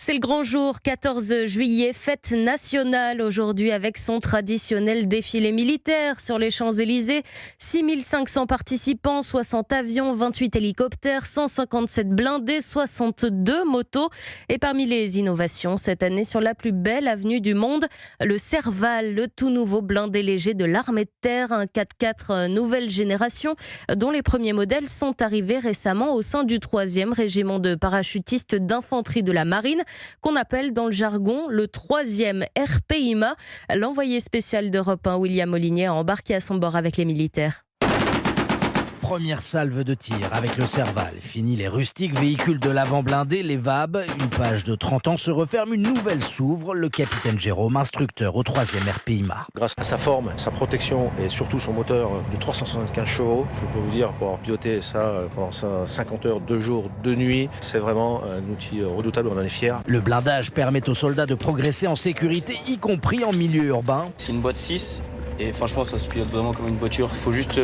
C'est le grand jour, 14 juillet, fête nationale aujourd'hui avec son traditionnel défilé militaire sur les Champs-Élysées. 6500 participants, 60 avions, 28 hélicoptères, 157 blindés, 62 motos. Et parmi les innovations, cette année sur la plus belle avenue du monde, le Serval, le tout nouveau blindé léger de l'armée de terre, un 4x4 nouvelle génération dont les premiers modèles sont arrivés récemment au sein du 3e régiment de parachutistes d'infanterie de la marine, qu'on appelle dans le jargon le 3e RPIMA. L'envoyé spécial d'Europe 1, William Molinier, a embarqué à son bord avec les militaires. Première salve de tir avec le Serval. Fini les rustiques véhicules de l'avant blindé, les VAB. Une page de 30 ans se referme, une nouvelle s'ouvre. Le capitaine Jérôme, instructeur au 3e RPIMA. Grâce à sa forme, sa protection et surtout son moteur de 375 chevaux, je peux vous dire, pour avoir piloté ça pendant 50 heures, 2 jours, 2 nuits, c'est vraiment un outil redoutable, on en est fiers. Le blindage permet aux soldats de progresser en sécurité, y compris en milieu urbain. C'est une boîte 6. Et franchement, ça se pilote vraiment comme une voiture. Il faut juste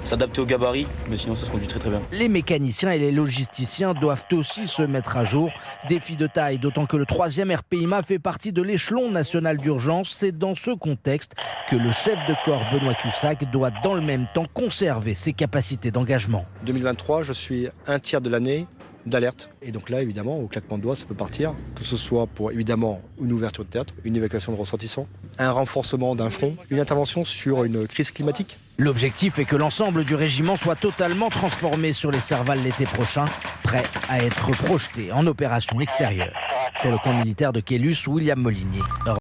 s'adapter au gabarit, mais sinon ça se conduit très très bien. Les mécaniciens et les logisticiens doivent aussi se mettre à jour. Défi de taille, d'autant que le 3e RPIMA fait partie de l'échelon national d'urgence. C'est dans ce contexte que le chef de corps Benoît Cussac doit dans le même temps conserver ses capacités d'engagement. 2023, je suis un tiers de l'année d'alerte. Et donc là, évidemment, au claquement de doigts, ça peut partir. Que ce soit pour, évidemment, une ouverture de théâtre, une évacuation de ressortissants, un renforcement d'un front, une intervention sur une crise climatique. L'objectif est que l'ensemble du régiment soit totalement transformé sur les Serval l'été prochain, prêt à être projeté en opération extérieure. Sur le camp militaire de Quélus, William Molinier.